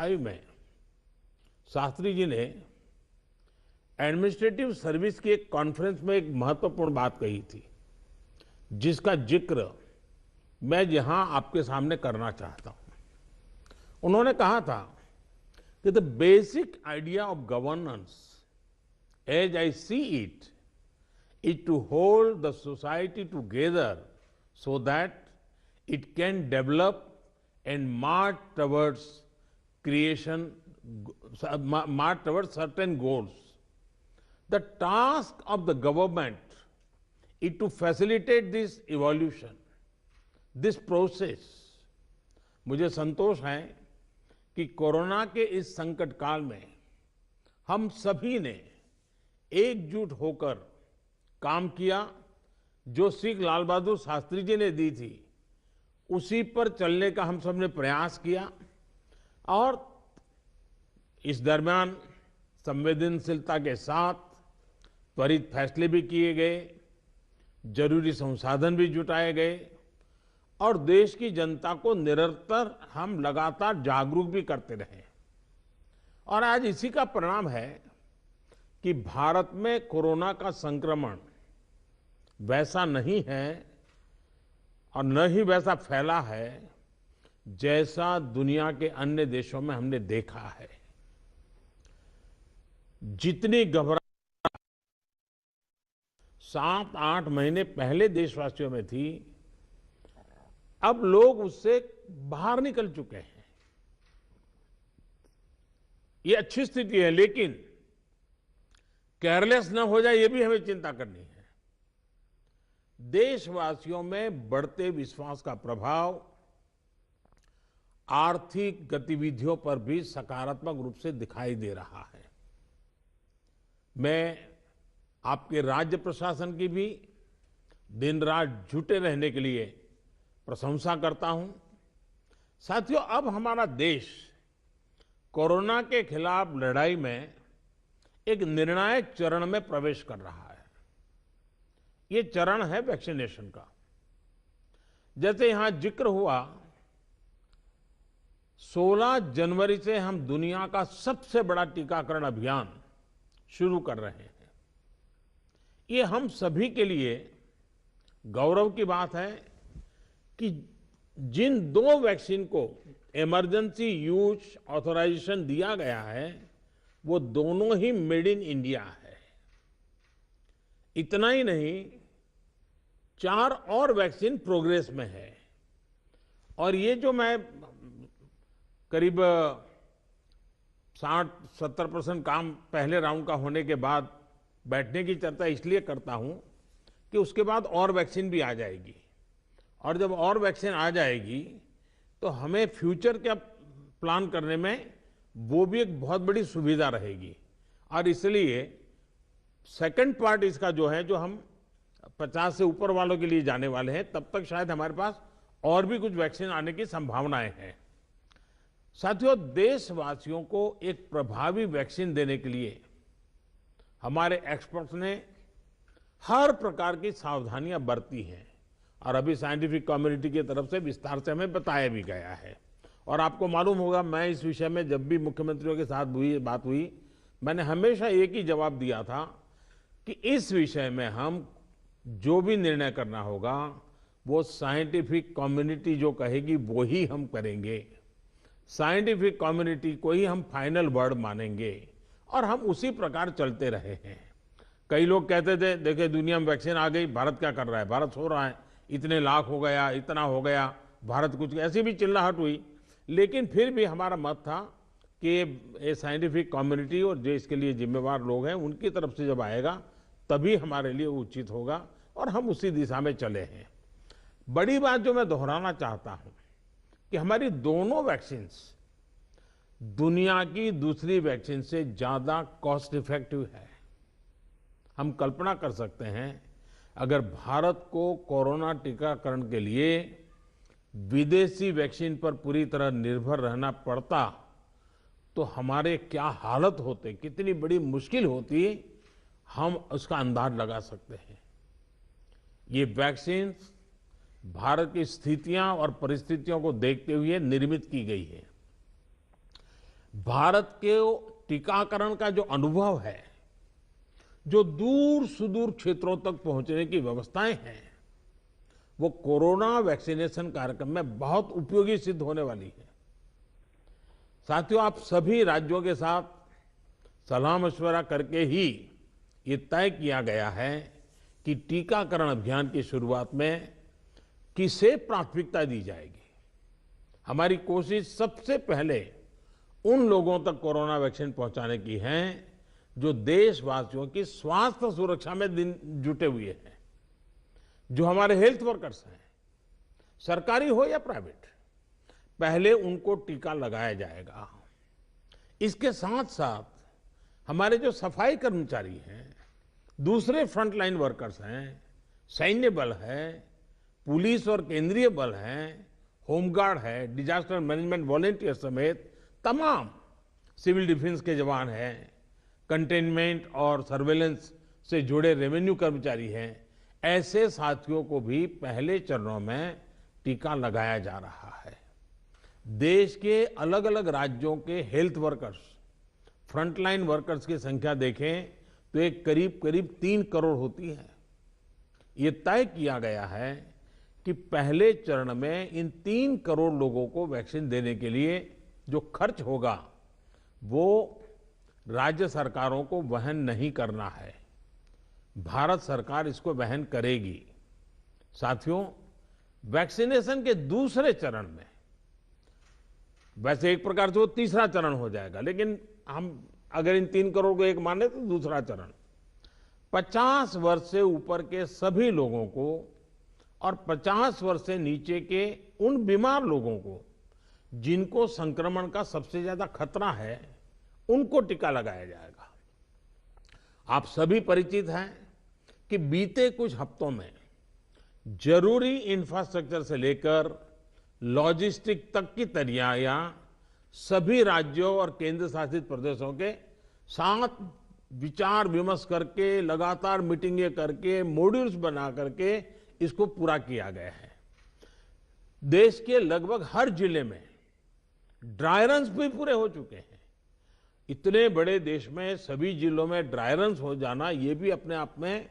1995 में शास्त्री जी ने administrative service की एक कॉन्फ्रेंस में एक महत्वपूर्ण बात कही थी, जिसका जिक्र मैं यहां आपके सामने करना चाहता हूं। उन्होंने कहा था कि the basic idea of governance as I see it is to hold the society together so that it can develop and march towards creation, march towards certain goals. The task of the government is to facilitate this evolution, this process. मुझे संतोष है कि corona के इस संकट काल में हम सभी ने एकजुट होकर काम किया। जो सीख लाल बहादुर शास्त्री जी ने दी थी, उसी पर चलने का हम सब ने प्रयास किया और इस दरमियान संवेदनशीलता के साथ त्वरित फैसले भी किए गए, जरूरी संसाधन भी जुटाए गए और देश की जनता को निरंतर हम लगातार जागरूक भी करते रहे। और आज इसी का परिणाम है कि भारत में कोरोना का संक्रमण वैसा नहीं है और न ही वैसा फैला है जैसा दुनिया के अन्य देशों में हमने देखा है। जितनी घबराहट 7-8 महीने पहले देशवासियों में थी, अब लोग उससे बाहर निकल चुके हैं। ये अच्छी स्थिति है, लेकिन केयरलेस न हो जाए, ये भी हमें चिंता करनी है। देशवासियों में बढ़ते विश्वास का प्रभाव आर्थिक गतिविधियों पर भी सकारात्मक रूप से दिखाई दे रहा है। मैं आपके राज्य प्रशासन की भी दिन रात जुटे रहने के लिए प्रशंसा करता हूं। साथियों, अब हमारा देश कोरोना के खिलाफ लड़ाई में एक निर्णायक चरण में प्रवेश कर रहा है। ये चरण है वैक्सीनेशन का। जैसे यहां जिक्र हुआ, 16 जनवरी से हम दुनिया का सबसे बड़ा टीकाकरण अभियान शुरू कर रहे हैं। ये हम सभी के लिए गौरव की बात है कि जिन 2 वैक्सीन को इमरजेंसी यूज ऑथराइजेशन दिया गया है, वो दोनों ही मेड इन इंडिया है। इतना ही नहीं, 4 और वैक्सीन प्रोग्रेस में है। और ये जो मैं करीब 60-70% काम पहले राउंड का होने के बाद बैठने की चर्चा इसलिए करता हूं कि उसके बाद और वैक्सीन भी आ जाएगी, और जब और वैक्सीन आ जाएगी तो हमें फ्यूचर का प्लान करने में वो भी एक बहुत बड़ी सुविधा रहेगी। और इसलिए सेकंड पार्ट इसका जो है, जो हम 50 से ऊपर वालों के लिए जाने वाले हैं, तब तक शायद हमारे पास और भी कुछ वैक्सीन आने की संभावनाएं हैं। साथियों, देशवासियों को एक प्रभावी वैक्सीन देने के लिए हमारे एक्सपर्ट्स ने हर प्रकार की सावधानियां बरती हैं और अभी साइंटिफिक कम्युनिटी की तरफ से विस्तार से हमें बताया भी गया है। और आपको मालूम होगा, मैं इस विषय में जब भी मुख्यमंत्रियों के साथ बात हुई, मैंने हमेशा एक ही जवाब दिया था कि इस विषय में हम जो भी निर्णय करना होगा वो साइंटिफिक कम्युनिटी जो कहेगी वो ही हम करेंगे। साइंटिफिक कम्युनिटी को ही हम फाइनल वर्ड मानेंगे और हम उसी प्रकार चलते रहे हैं। कई लोग कहते थे, देखिए दुनिया में वैक्सीन आ गई, भारत क्या कर रहा है, भारत सो रहा है, इतने लाख हो गया, इतना हो गया, भारत कुछ, ऐसी भी चिल्लाहट हुई। लेकिन फिर भी हमारा मत था कि ये साइंटिफिक कम्युनिटी और जो इसके लिए जिम्मेवार लोग हैं, उनकी तरफ से जब आएगा तभी हमारे लिए उचित होगा, और हम उसी दिशा में चले हैं। बड़ी बात जो मैं दोहराना चाहता हूं कि हमारी दोनों वैक्सीन्स दुनिया की दूसरी वैक्सीन से ज्यादा कॉस्ट इफेक्टिव है। हम कल्पना कर सकते हैं, अगर भारत को कोरोना टीकाकरण के लिए विदेशी वैक्सीन पर पूरी तरह निर्भर रहना पड़ता तो हमारे क्या हालत होते, कितनी बड़ी मुश्किल होती, हम उसका अंदाज लगा सकते हैं। ये वैक्सीन भारत की स्थितियां और परिस्थितियों को देखते हुए निर्मित की गई है। भारत के टीकाकरण का जो अनुभव है, जो दूर सुदूर क्षेत्रों तक पहुंचने की व्यवस्थाएं हैं, वो कोरोना वैक्सीनेशन कार्यक्रम में बहुत उपयोगी सिद्ध होने वाली है। साथियों, आप सभी राज्यों के साथ सलाह मशवरा करके ही ये तय किया गया है कि टीकाकरण अभियान की शुरुआत में किसे प्राथमिकता दी जाएगी। हमारी कोशिश सबसे पहले उन लोगों तक कोरोना वैक्सीन पहुंचाने की है जो देशवासियों की स्वास्थ्य सुरक्षा में जुटे हुए हैं, जो हमारे हेल्थ वर्कर्स हैं, सरकारी हो या प्राइवेट, पहले उनको टीका लगाया जाएगा। इसके साथ साथ हमारे जो सफाई कर्मचारी हैं, दूसरे फ्रंटलाइन वर्कर्स हैं, सैन्य बल है, पुलिस और केंद्रीय बल हैं, होमगार्ड है, डिजास्टर मैनेजमेंट वॉलेंटियर समेत तमाम सिविल डिफेंस के जवान हैं, कंटेनमेंट और सर्वेलेंस से जुड़े रेवेन्यू कर्मचारी हैं, ऐसे साथियों को भी पहले चरणों में टीका लगाया जा रहा है। देश के अलग अलग राज्यों के हेल्थ वर्कर्स, फ्रंटलाइन वर्कर्स की संख्या देखें तो एक करीब करीब 3 करोड़ होती है। ये तय किया गया है कि पहले चरण में इन 3 करोड़ लोगों को वैक्सीन देने के लिए जो खर्च होगा वो राज्य सरकारों को वहन नहीं करना है, भारत सरकार इसको वहन करेगी। साथियों, वैक्सीनेशन के दूसरे चरण में, वैसे एक प्रकार से वो तीसरा चरण हो जाएगा, लेकिन हम अगर इन 3 करोड़ को एक माने तो दूसरा चरण 50 वर्ष से ऊपर के सभी लोगों को और 50 वर्ष से नीचे के उन बीमार लोगों को जिनको संक्रमण का सबसे ज्यादा खतरा है, उनको टीका लगाया जाएगा। आप सभी परिचित हैं कि बीते कुछ हफ्तों में जरूरी इंफ्रास्ट्रक्चर से लेकर लॉजिस्टिक तक की तैयारियां सभी राज्यों और केंद्र शासित प्रदेशों के साथ विचार विमर्श करके, लगातार मीटिंगें करके, मॉड्यूल्स बना करके इसको पूरा किया गया है। देश के लगभग हर जिले में ड्राई रन्स भी पूरे हो चुके हैं। इतने बड़े देश में सभी जिलों में ड्राई रन्स हो जाना, ये भी अपने आप में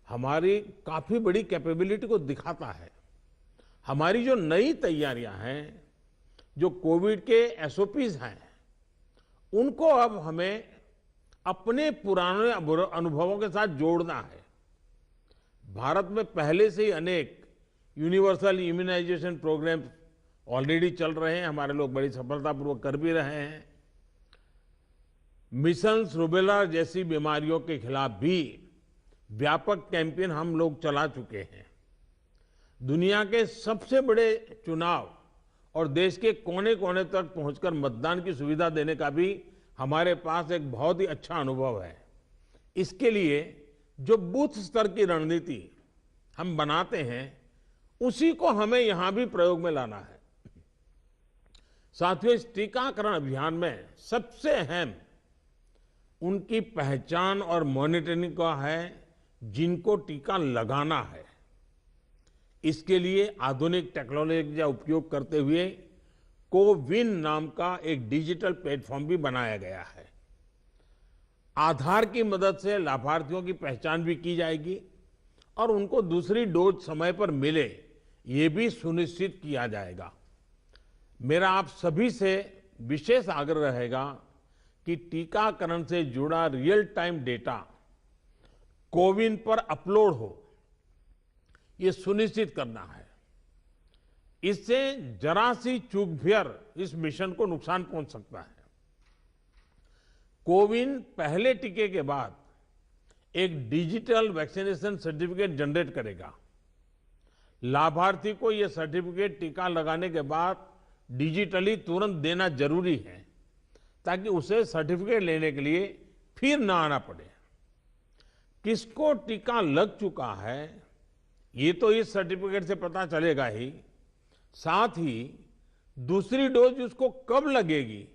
हमारी काफी बड़ी कैपेबिलिटी को दिखाता है। हमारी जो नई तैयारियां हैं, जो कोविड के एसओपीज हैं, उनको अब हमें अपने पुराने अनुभवों के साथ जोड़ना है। भारत में पहले से ही अनेक यूनिवर्सल इम्यूनाइजेशन प्रोग्राम ऑलरेडी चल रहे हैं, हमारे लोग बड़ी सफलतापूर्वक कर भी रहे हैं। मिशंस रूबेला जैसी बीमारियों के खिलाफ भी व्यापक कैंपेन हम लोग चला चुके हैं। दुनिया के सबसे बड़े चुनाव और देश के कोने कोने तक पहुंचकर मतदान की सुविधा देने का भी हमारे पास एक बहुत ही अच्छा अनुभव है। इसके लिए जो बूथ स्तर की रणनीति हम बनाते हैं, उसी को हमें यहां भी प्रयोग में लाना है। साथियों, इस टीकाकरण अभियान में सबसे अहम उनकी पहचान और मॉनिटरिंग का है जिनको टीका लगाना है। इसके लिए आधुनिक टेक्नोलॉजी का उपयोग करते हुए कोविन नाम का एक डिजिटल प्लेटफॉर्म भी बनाया गया है। आधार की मदद से लाभार्थियों की पहचान भी की जाएगी और उनको दूसरी डोज समय पर मिले, ये भी सुनिश्चित किया जाएगा। मेरा आप सभी से विशेष आग्रह रहेगा कि टीकाकरण से जुड़ा रियल टाइम डेटा कोविन पर अपलोड हो, ये सुनिश्चित करना है। इससे जरा सी चूक भी इस मिशन को नुकसान पहुंच सकता है। कोविन पहले टीके के बाद एक डिजिटल वैक्सीनेशन सर्टिफिकेट जनरेट करेगा। लाभार्थी को यह सर्टिफिकेट टीका लगाने के बाद डिजिटली तुरंत देना जरूरी है, ताकि उसे सर्टिफिकेट लेने के लिए फिर ना आना पड़े। किसको टीका लग चुका है, ये तो इस सर्टिफिकेट से पता चलेगा ही, साथ ही दूसरी डोज उसको कब लगेगी,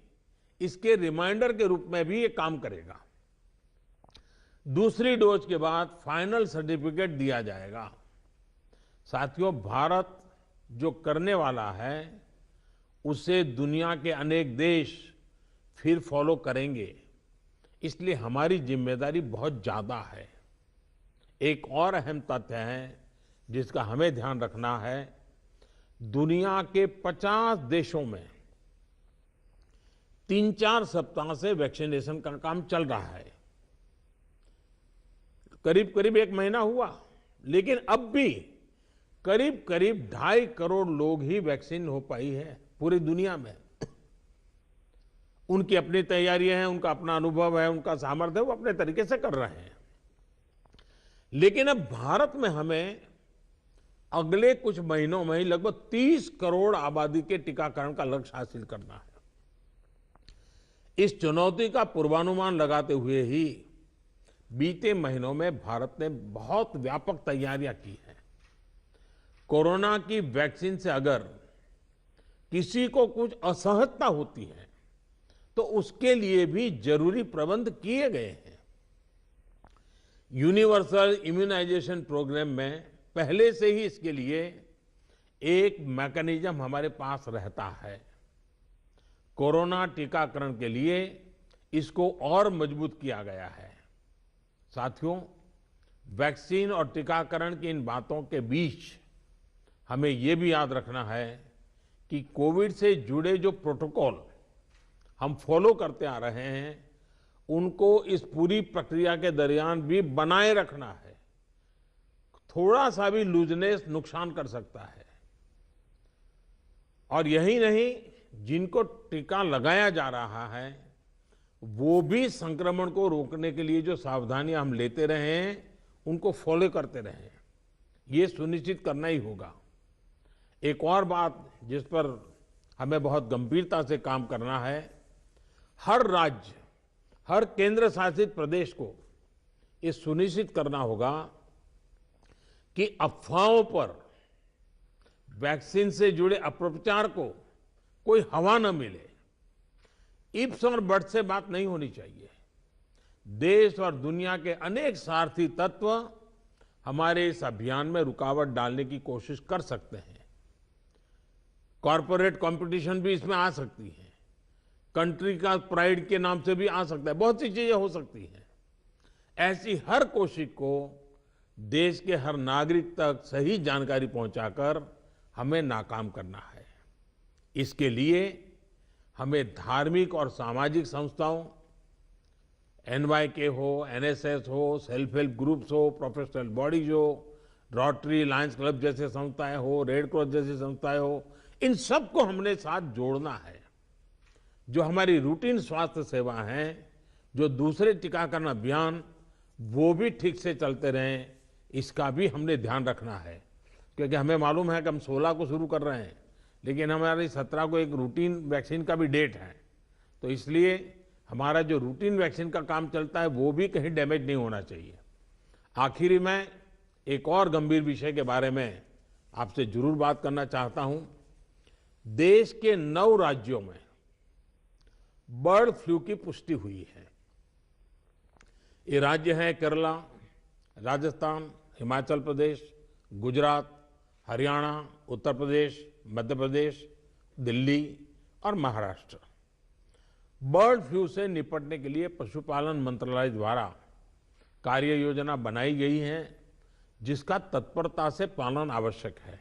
इसके रिमाइंडर के रूप में भी ये काम करेगा। दूसरी डोज के बाद फाइनल सर्टिफिकेट दिया जाएगा। साथियों, भारत जो करने वाला है, उसे दुनिया के अनेक देश फिर फॉलो करेंगे। इसलिए हमारी जिम्मेदारी बहुत ज्यादा है। एक और अहम तथ्य है जिसका हमें ध्यान रखना है। दुनिया के 50 देशों में 3-4 सप्ताह से वैक्सीनेशन का काम चल रहा है। करीब करीब 1 महीना हुआ, लेकिन अब भी करीब करीब 2.5 करोड़ लोग ही वैक्सीन हो पाई है पूरी दुनिया में। उनकी अपनी तैयारियां हैं, उनका अपना अनुभव है, उनका सामर्थ्य है, वो अपने तरीके से कर रहे हैं। लेकिन अब भारत में हमें अगले कुछ महीनों में ही लगभग 30 करोड़ आबादी के टीकाकरण का लक्ष्य हासिल करना है। इस चुनौती का पूर्वानुमान लगाते हुए ही बीते महीनों में भारत ने बहुत व्यापक तैयारियां की हैं। कोरोना की वैक्सीन से अगर किसी को कुछ असहजता होती है तो उसके लिए भी जरूरी प्रबंध किए गए हैं। यूनिवर्सल इम्यूनाइजेशन प्रोग्राम में पहले से ही इसके लिए एक मैकेनिज्म हमारे पास रहता है। कोरोना टीकाकरण के लिए इसको और मजबूत किया गया है। साथियों, वैक्सीन और टीकाकरण की इन बातों के बीच हमें ये भी याद रखना है कि कोविड से जुड़े जो प्रोटोकॉल हम फॉलो करते आ रहे हैं, उनको इस पूरी प्रक्रिया के दरमियान भी बनाए रखना है। थोड़ा सा भी लूजनेस नुकसान कर सकता है। और यही नहीं, जिनको टीका लगाया जा रहा है वो भी संक्रमण को रोकने के लिए जो सावधानियां हम लेते रहे हैं उनको फॉलो करते रहे। ये सुनिश्चित करना ही होगा। एक और बात जिस पर हमें बहुत गंभीरता से काम करना है, हर राज्य, हर केंद्र शासित प्रदेश को ये सुनिश्चित करना होगा कि अफवाहों पर, वैक्सीन से जुड़े अपप्रचार को कोई हवा न मिले। इफ्स और बट्स से बात नहीं होनी चाहिए। देश और दुनिया के अनेक स्वार्थी तत्व हमारे इस अभियान में रुकावट डालने की कोशिश कर सकते हैं। कॉरपोरेट कंपटीशन भी इसमें आ सकती है। कंट्री का प्राइड के नाम से भी आ सकता है। बहुत सी चीजें हो सकती हैं। ऐसी हर कोशिश को देश के हर नागरिक तक सही जानकारी पहुंचाकर हमें नाकाम करना है। इसके लिए हमें धार्मिक और सामाजिक संस्थाओं, NYK हो, NSS हो, सेल्फ हेल्प ग्रुप्स हो, प्रोफेशनल बॉडीज हो, रोटरी, लायंस क्लब जैसे संस्थाएं हो, रेड क्रॉस जैसी संस्थाएं हो, इन सबको हमने साथ जोड़ना है। जो हमारी रूटीन स्वास्थ्य सेवा है, जो दूसरे टीकाकरण अभियान, वो भी ठीक से चलते रहें, इसका भी हमने ध्यान रखना है। क्योंकि हमें मालूम है कि हम 16 को शुरू कर रहे हैं, लेकिन हमारी 17 को एक रूटीन वैक्सीन का भी डेट है। तो इसलिए हमारा जो रूटीन वैक्सीन का काम चलता है वो भी कहीं डैमेज नहीं होना चाहिए। आखिरी में एक और गंभीर विषय के बारे में आपसे जरूर बात करना चाहता हूं। देश के 9 राज्यों में बर्ड फ्लू की पुष्टि हुई है। ये राज्य हैं केरला, राजस्थान, हिमाचल प्रदेश, गुजरात, हरियाणा, उत्तर प्रदेश, मध्य प्रदेश, दिल्ली और महाराष्ट्र। बर्ड फ्लू से निपटने के लिए पशुपालन मंत्रालय द्वारा कार्य योजना बनाई गई है, जिसका तत्परता से पालन आवश्यक है।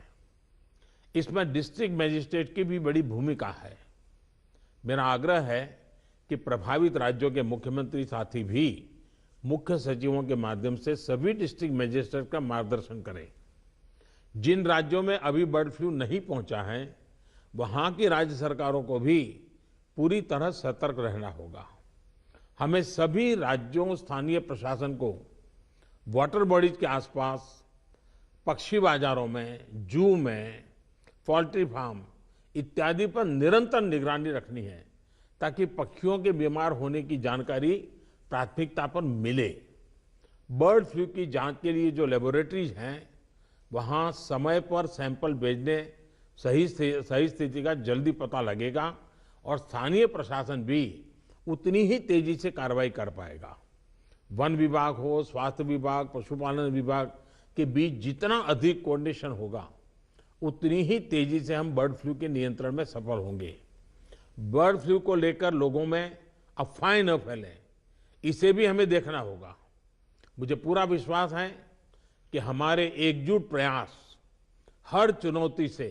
इसमें डिस्ट्रिक्ट मजिस्ट्रेट की भी बड़ी भूमिका है। मेरा आग्रह है कि प्रभावित राज्यों के मुख्यमंत्री साथी भी मुख्य सचिवों के माध्यम से सभी डिस्ट्रिक्ट मजिस्ट्रेट का मार्गदर्शन करें। जिन राज्यों में अभी बर्ड फ्लू नहीं पहुंचा है, वहां की राज्य सरकारों को भी पूरी तरह सतर्क रहना होगा। हमें सभी राज्यों, स्थानीय प्रशासन को वाटर बॉडीज के आसपास, पक्षी बाजारों में, जू में, पोल्ट्री फार्म इत्यादि पर निरंतर निगरानी रखनी है, ताकि पक्षियों के बीमार होने की जानकारी प्राथमिकता पर मिले। बर्ड फ्लू की जांच के लिए जो लेबोरेटरीज हैं, वहां समय पर सैंपल भेजने सही स्थिति का जल्दी पता लगेगा और स्थानीय प्रशासन भी उतनी ही तेजी से कार्रवाई कर पाएगा। वन विभाग हो, स्वास्थ्य विभाग, पशुपालन विभाग के बीच जितना अधिक कोऑर्डिनेशन होगा, उतनी ही तेजी से हम बर्ड फ्लू के नियंत्रण में सफल होंगे। बर्ड फ्लू को लेकर लोगों में अफवाहें न फैलें, इसे भी हमें देखना होगा। मुझे पूरा विश्वास है कि हमारे एकजुट प्रयास हर चुनौती से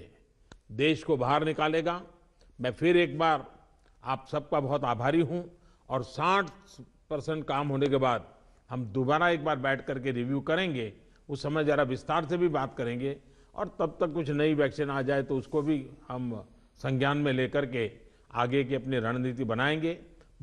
देश को बाहर निकालेगा। मैं फिर एक बार आप सबका बहुत आभारी हूं और 60% काम होने के बाद हम दोबारा एक बार बैठ करके रिव्यू करेंगे। उस समय जरा विस्तार से भी बात करेंगे और तब तक कुछ नई वैक्सीन आ जाए तो उसको भी हम संज्ञान में लेकर के आगे की अपनी रणनीति बनाएंगे।